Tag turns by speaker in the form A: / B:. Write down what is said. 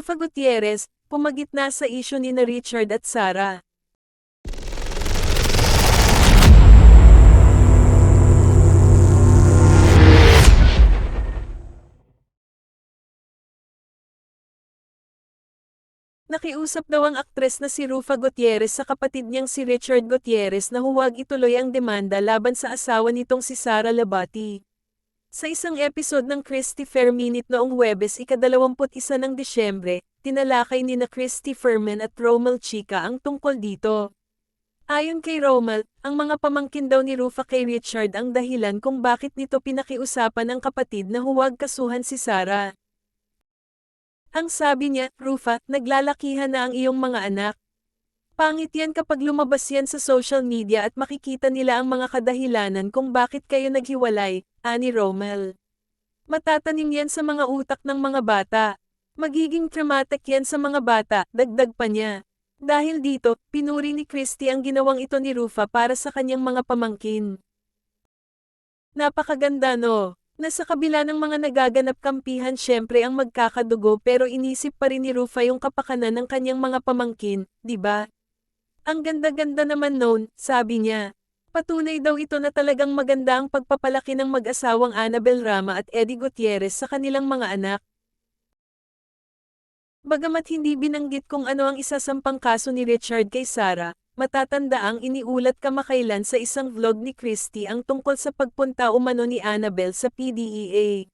A: Rufa Gutierrez, pumagitna sa isyu ni Richard at Sara. Nakiusap daw ang aktres na si Rufa Gutierrez sa kapatid niyang si Richard Gutierrez na huwag ituloy ang demanda laban sa asawa nitong si Sara Labati. Sa isang episode ng Christy Minute noong Huwebes ika-21 ng Disyembre, tinalakay nina Christy Fermin at Romel Chica ang tungkol dito. Ayon kay Romel, ang mga pamangkin daw ni Rufa kay Richard ang dahilan kung bakit nito pinakiusapan ng kapatid na huwag kasuhan si Sara. Ang sabi niya, Rufa, naglalakihan na ang iyong mga anak. Pangit yan kapag lumabas yan sa social media at makikita nila ang mga kadahilanan kung bakit kayo naghiwalay, ani Romel. Matatanim yan sa mga utak ng mga bata. Magiging traumatic yan sa mga bata, dagdag pa niya. Dahil dito, pinuri ni Christy ang ginawang ito ni Rufa para sa kanyang mga pamangkin. Napakaganda no? Nasa kabila ng mga nagaganap kampihan syempre ang magkakadugo pero inisip pa rin ni Rufa yung kapakanan ng kanyang mga pamangkin, di ba? Ang ganda-ganda naman noon, sabi niya. Patunay daw ito na talagang maganda ang pagpapalaki ng mag-asawang Annabel Rama at Eddie Gutierrez sa kanilang mga anak. Bagamat hindi binanggit kung ano ang isasampang kaso ni Richard kay Sara, matatandaang iniulat kamakailan sa isang vlog ni Christy ang tungkol sa pagpunta umano ni Annabel sa PDEA.